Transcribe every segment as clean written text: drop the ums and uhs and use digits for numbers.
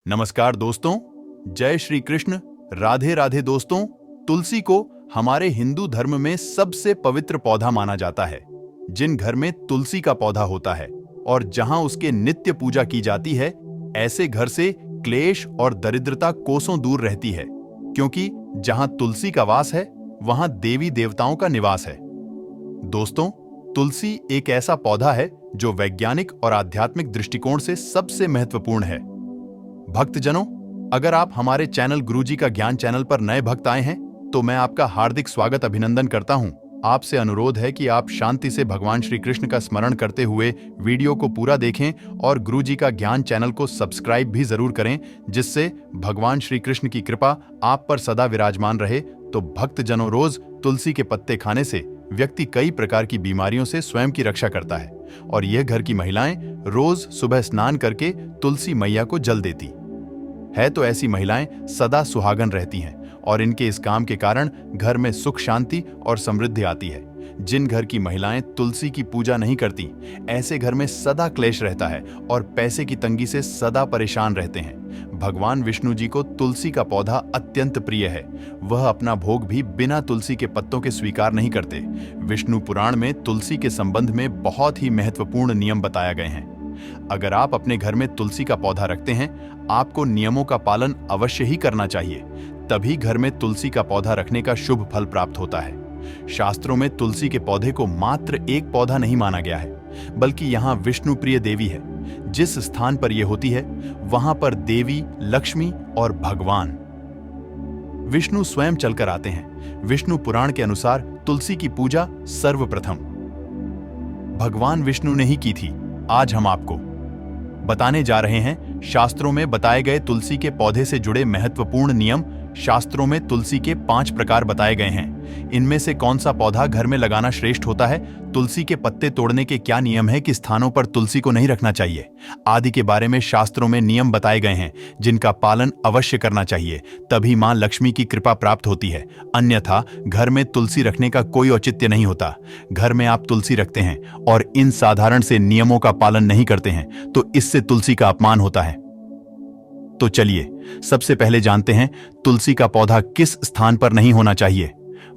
नमस्कार दोस्तों, जय श्री कृष्ण। राधे राधे दोस्तों। तुलसी को हमारे हिंदू धर्म में सबसे पवित्र पौधा माना जाता है। जिन घर में तुलसी का पौधा होता है और जहां उसके नित्य पूजा की जाती है, ऐसे घर से क्लेश और दरिद्रता कोसों दूर रहती है, क्योंकि जहां तुलसी का वास है वहां देवी देवताओं का निवास है। दोस्तों, तुलसी एक ऐसा पौधा है जो वैज्ञानिक और आध्यात्मिक दृष्टिकोण से सबसे महत्वपूर्ण है। भक्तजनों, अगर आप हमारे चैनल गुरुजी का ज्ञान चैनल पर नए भक्त आए हैं तो मैं आपका हार्दिक स्वागत अभिनंदन करता हूं। आपसे अनुरोध है कि आप शांति से भगवान श्री कृष्ण का स्मरण करते हुए वीडियो को पूरा देखें और गुरुजी का ज्ञान चैनल को सब्सक्राइब भी जरूर करें, जिससे भगवान श्री कृष्ण की कृपा आप पर सदा विराजमान रहे। तो भक्तजनों, रोज तुलसी के पत्ते खाने से व्यक्ति कई प्रकार की बीमारियों से स्वयं की रक्षा करता है और यह घर की महिलाएं रोज सुबह स्नान करके तुलसी मैया को जल देती है, तो ऐसी महिलाएं सदा सुहागन रहती हैं और इनके इस काम के कारण घर में सुख शांति और समृद्धि आती है। जिन घर की महिलाएं तुलसी की पूजा नहीं करती, ऐसे घर में सदा क्लेश रहता है और पैसे की तंगी से सदा परेशान रहते हैं। भगवान विष्णु जी को तुलसी का पौधा अत्यंत प्रिय है। वह अपना भोग भी बिना तुलसी के पत्तों के स्वीकार नहीं करते। विष्णु पुराण में तुलसी के संबंध में बहुत ही महत्वपूर्ण नियम बताए गए हैं। अगर आप अपने घर में तुलसी का पौधा रखते हैं, आपको नियमों का पालन अवश्य ही करना चाहिए, तभी घर में तुलसी का पौधा रखने का शुभ फल प्राप्त होता है। शास्त्रों में तुलसी के पौधे को मात्र एक पौधा नहीं माना गया है, बल्कि यहाँ विष्णु प्रिय देवी है। जिस स्थान पर यह होती है वहां पर देवी, लक्ष्मी और भगवान विष्णु स्वयं चलकर आते हैं। विष्णु पुराण के अनुसार तुलसी की पूजा सर्वप्रथम भगवान विष्णु ने ही की थी। आज हम आपको बताने जा रहे हैं शास्त्रों में बताए गए तुलसी के पौधे से जुड़े महत्वपूर्ण नियम। शास्त्रों में तुलसी के 5 प्रकार बताए गए हैं। इनमें से कौन सा पौधा घर में लगाना श्रेष्ठ होता है, तुलसी के पत्ते तोड़ने के क्या नियम है, किस स्थानों पर तुलसी को नहीं रखना चाहिए आदि के बारे में शास्त्रों में नियम बताए गए हैं, जिनका पालन अवश्य करना चाहिए, तभी मां लक्ष्मी की कृपा प्राप्त होती है। अन्यथा घर में तुलसी रखने का कोई औचित्य नहीं होता। घर में आप तुलसी रखते हैं और इन साधारण से नियमों का पालन नहीं करते हैं तो इससे तुलसी का अपमान होता है। तो चलिए सबसे पहले जानते हैं तुलसी का पौधा किस स्थान पर नहीं होना चाहिए।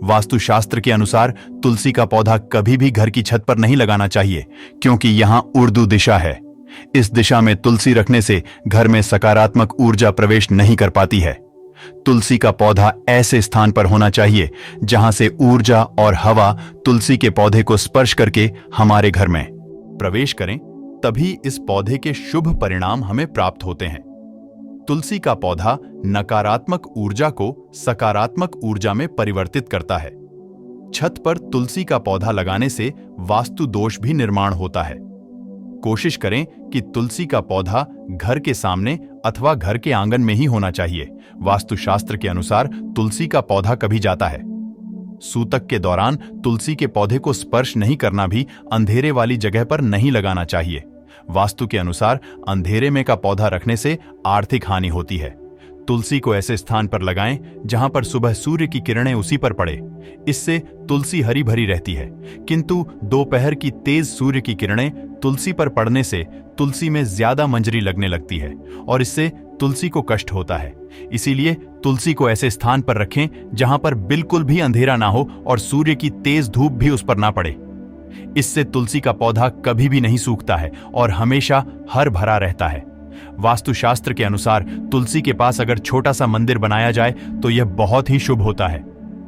वास्तुशास्त्र के अनुसार तुलसी का पौधा कभी भी घर की छत पर नहीं लगाना चाहिए, क्योंकि यहां उर्दू दिशा है। इस दिशा में तुलसी रखने से घर में सकारात्मक ऊर्जा प्रवेश नहीं कर पाती है। तुलसी का पौधा ऐसे स्थान पर होना चाहिए जहां से ऊर्जा और हवा तुलसी के पौधे को स्पर्श करके हमारे घर में प्रवेश करें, तभी इस पौधे के शुभ परिणाम हमें प्राप्त होते हैं। तुलसी का पौधा नकारात्मक ऊर्जा को सकारात्मक ऊर्जा में परिवर्तित करता है। छत पर तुलसी का पौधा लगाने से वास्तु दोष भी निर्माण होता है। कोशिश करें कि तुलसी का पौधा घर के सामने अथवा घर के आंगन में ही होना चाहिए। वास्तुशास्त्र के अनुसार तुलसी का पौधा कभी जाता है सूतक के दौरान तुलसी के पौधे को स्पर्श नहीं करना भी अंधेरे वाली जगह पर नहीं लगाना चाहिए। वास्तु के अनुसार अंधेरे में का पौधा रखने से आर्थिक हानि होती है। तुलसी को ऐसे स्थान पर लगाएं जहां पर सुबह सूर्य की किरणें उसी पर पड़े। इससे तुलसी हरी भरी रहती है, किंतु दोपहर की तेज सूर्य की किरणें तुलसी पर पड़ने से तुलसी में ज्यादा मंजरी लगने लगती है और इससे तुलसी को कष्ट होता है। इसीलिए तुलसी को ऐसे स्थान पर रखें जहां पर बिल्कुल भी अंधेरा ना हो और सूर्य की तेज धूप भी उस पर ना पड़े। इससे तुलसी का पौधा कभी भी नहीं सूखता है और हमेशा हर भरा रहता है। वास्तुशास्त्र के अनुसार तुलसी के पास अगर छोटा सा मंदिर बनाया जाए तो यह बहुत ही शुभ होता है।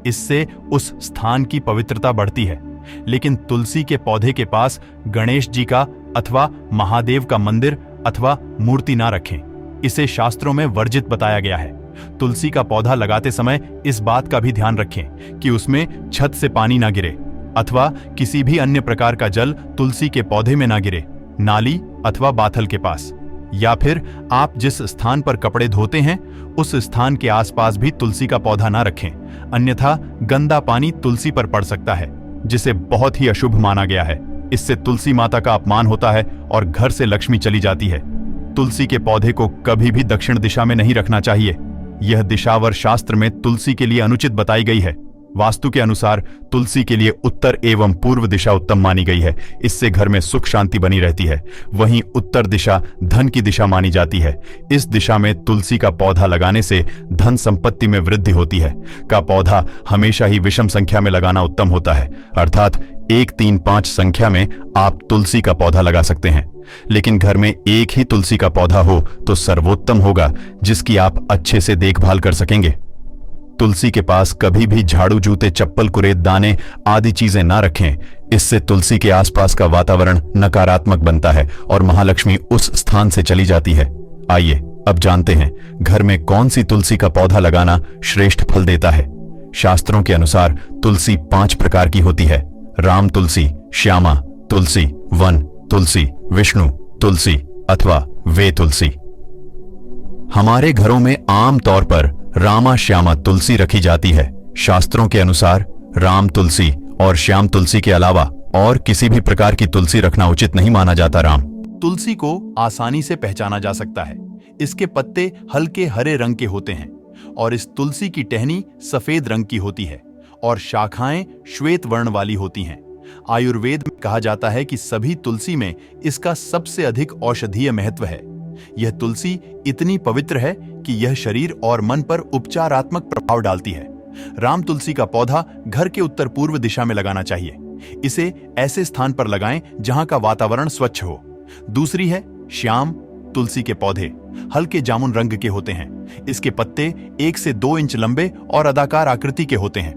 इससे उस स्थान की पवित्रता बढ़ती है। लेकिन तुलसी के पौधे के पास गणेश जी का अथवा महादेव का मंदिर अथवा मूर्ति ना रखें। इसे शास्त्रों में वर्जित बताया गया है। तुलसी का पौधा लगाते समय इस बात का भी ध्यान रखें कि उसमें छत से पानी ना गिरे अथवा किसी भी अन्य प्रकार का जल तुलसी के पौधे में ना गिरे। नाली अथवा बाथल के पास, या फिर आप जिस स्थान पर कपड़े धोते हैं उस स्थान के आसपास भी तुलसी का पौधा ना रखें, अन्यथा गंदा पानी तुलसी पर पड़ सकता है, जिसे बहुत ही अशुभ माना गया है। इससे तुलसी माता का अपमान होता है और घर से लक्ष्मी चली जाती है। तुलसी के पौधे को कभी भी दक्षिण दिशा में नहीं रखना चाहिए। यह दिशावर शास्त्र में तुलसी के लिए अनुचित बताई गई है। वास्तु के अनुसार तुलसी के लिए उत्तर एवं पूर्व दिशा उत्तम मानी गई है। इससे घर में सुख शांति बनी रहती है। वहीं उत्तर दिशा धन की दिशा मानी जाती है। इस दिशा में तुलसी का पौधा लगाने से धन संपत्ति में वृद्धि होती है। का पौधा हमेशा ही विषम संख्या में लगाना उत्तम होता है, अर्थात 1, 3, 5 संख्या में आप तुलसी का पौधा लगा सकते हैं। लेकिन घर में एक ही तुलसी का पौधा हो तो सर्वोत्तम होगा, जिसकी आप अच्छे से देखभाल कर सकेंगे। तुलसी के पास कभी भी झाड़ू, जूते, चप्पल, कुरेद, दाने आदि चीजें ना रखें। इससे तुलसी के आसपास का वातावरण नकारात्मक बनता है और महालक्ष्मी उस स्थान से चली जाती है। आइए अब जानते हैं घर में कौन सी तुलसी का पौधा लगाना श्रेष्ठ फल देता है। शास्त्रों के अनुसार तुलसी 5 प्रकार की होती है: राम तुलसी, श्यामा तुलसी, वन तुलसी, विष्णु तुलसी अथवा वे तुलसी। हमारे घरों में आम तौर पर रामा श्यामा तुलसी रखी जाती है। शास्त्रों के अनुसार राम तुलसी और श्याम तुलसी के अलावा और किसी भी प्रकार की तुलसी रखना उचित नहीं माना जाता। राम तुलसी को आसानी से पहचाना जा सकता है। इसके पत्ते हल्के हरे रंग के होते हैं और इस तुलसी की टहनी सफेद रंग की होती है और शाखाएं श्वेत वर्ण वाली होती हैं। आयुर्वेद में कहा जाता है कि सभी तुलसी में इसका सबसे अधिक औषधीय महत्व है। यह तुलसी इतनी पवित्र है कि यह शरीर और मन पर उपचारात्मक प्रभाव डालती है। राम तुलसी का पौधा घर के उत्तर पूर्व दिशा में लगाना चाहिए। इसे ऐसे स्थान पर लगाएं जहां का वातावरण स्वच्छ हो। दूसरी है श्याम तुलसी के पौधे हल्के जामुन रंग के होते हैं। इसके पत्ते 1 से 2 इंच लंबे और अदाकार आकृति के होते हैं।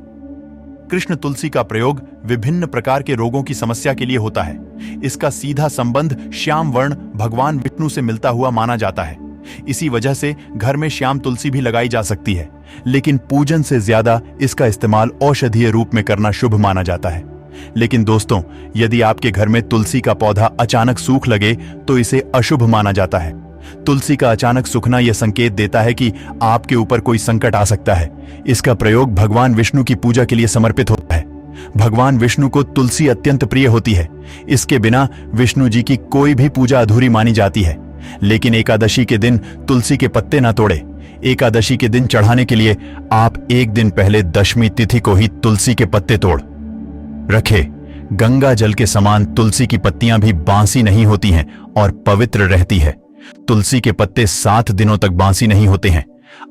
कृष्ण तुलसी का प्रयोग विभिन्न प्रकार के रोगों की समस्या के लिए होता है। इसका सीधा संबंध श्याम वर्ण भगवान विष्णु से मिलता हुआ माना जाता है। इसी वजह से घर में श्याम तुलसी भी लगाई जा सकती है, लेकिन पूजन से ज्यादा इसका इस्तेमाल औषधीय रूप में करना शुभ माना जाता है। लेकिन दोस्तों, यदि आपके घर में तुलसी का पौधा अचानक सूख लगे तो इसे अशुभ माना जाता है। तुलसी का अचानक सूखना यह संकेत देता है कि आपके ऊपर कोई संकट आ सकता है। इसका प्रयोग भगवान विष्णु की पूजा के लिए समर्पित होता है। भगवान विष्णु को तुलसी अत्यंत प्रिय होती है। इसके बिना विष्णु जी की कोई भी पूजा अधूरी मानी जाती है। लेकिन एकादशी के दिन तुलसी के पत्ते ना तोड़े। एकादशी के दिन चढ़ाने के लिए आप एक दिन पहले दशमी तिथि को ही तुलसी के पत्ते तोड़ रखे। गंगा जल के समान तुलसी की पत्तियां भी बांसी नहीं होती हैं और पवित्र रहती है। तुलसी के पत्ते 7 दिनों तक बांसी नहीं होते हैं।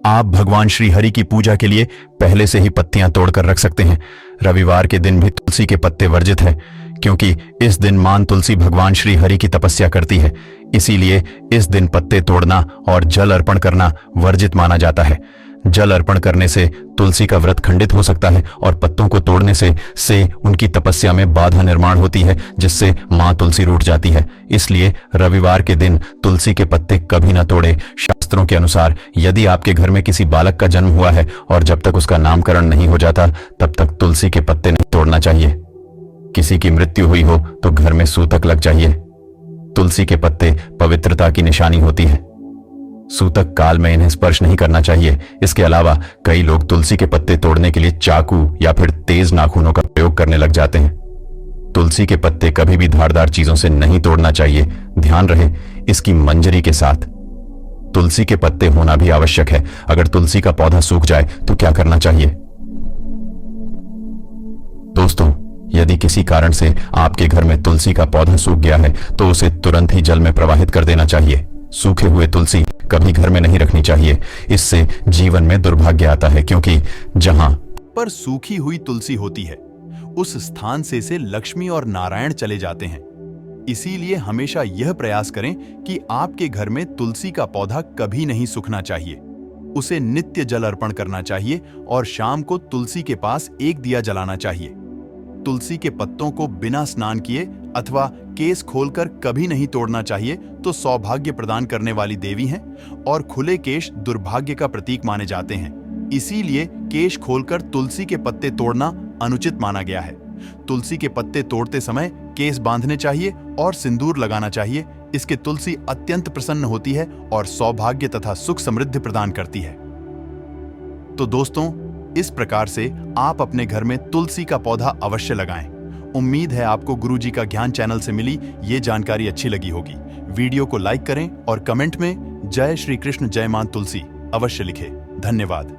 आप भगवान श्री हरि की पूजा के लिए पहले से ही पत्तियां तोड़कर रख सकते हैं। रविवार के दिन भी तुलसी के पत्ते वर्जित हैं, क्योंकि इस दिन मां तुलसी भगवान श्री हरि की तपस्या करती है। इसीलिए इस दिन पत्ते तोड़ना और जल अर्पण करना वर्जित माना जाता है। जल अर्पण करने से तुलसी का व्रत खंडित हो सकता है और पत्तों को तोड़ने से उनकी तपस्या में बाधा निर्माण होती है, जिससे मां तुलसी रूठ जाती है। इसलिए रविवार के दिन तुलसी के पत्ते कभी न तोड़े। शास्त्रों के अनुसार यदि आपके घर में किसी बालक का जन्म हुआ है और जब तक उसका नामकरण नहीं हो जाता तब तक तुलसी के पत्ते नहीं तोड़ना चाहिए। किसी की मृत्यु हुई हो तो घर में सूतक लग चाहिए। तुलसी के पत्ते पवित्रता की निशानी होती है। सूतक काल में इन्हें स्पर्श नहीं करना चाहिए। इसके अलावा कई लोग तुलसी के पत्ते तोड़ने के लिए चाकू या फिर तेज नाखूनों का प्रयोग करने लग जाते हैं। तुलसी के पत्ते कभी भी धारदार चीजों से नहीं तोड़ना चाहिए। ध्यान रहे, इसकी मंजरी के साथ तुलसी के पत्ते होना भी आवश्यक है। अगर तुलसी का पौधा सूख जाए तो क्या करना चाहिए? दोस्तों, यदि किसी कारण से आपके घर में तुलसी का पौधा सूख गया है तो उसे तुरंत ही जल में प्रवाहित कर देना चाहिए। सूखे हुए तुलसी कभी घर में नहीं रखनी चाहिए। इससे जीवन में दुर्भाग्य आता है, क्योंकि जहां पर सूखी हुई तुलसी होती है उस स्थान से लक्ष्मी और नारायण चले जाते हैं। इसीलिए हमेशा यह प्रयास करें कि आपके घर में तुलसी का पौधा कभी नहीं सूखना चाहिए। उसे नित्य जल अर्पण करना चाहिए और शाम को तुलसी के पास एक दिया जलाना चाहिए। तुलसी के पत्तों को बिना स्नान किए अथवा केस खोलकर कभी नहीं तोड़ना चाहिए, तो सौभाग्य प्रदान करने वाली देवी हैं और खुले केश दुर्भाग्य का प्रतीक माने जाते हैं। इसीलिए केश खोलकर तुलसी के पत्ते तोड़ना अनुचित माना गया है। तुलसी के पत्ते तोड़ते समय केस बांधने चाहिए और सिंदूर लगाना चाहिए। इसके तुलसी अत्यंत प्रसन्न होती है और सौभाग्य तथा सुख समृद्धि प्रदान करती है। तो दोस्तों, इस प्रकार से आप अपने घर में तुलसी का पौधा अवश्य लगाएं। उम्मीद है आपको गुरुजी का ज्ञान चैनल से मिली ये जानकारी अच्छी लगी होगी। वीडियो को लाइक करें और कमेंट में जय श्री कृष्ण जय मां तुलसी अवश्य लिखें। धन्यवाद।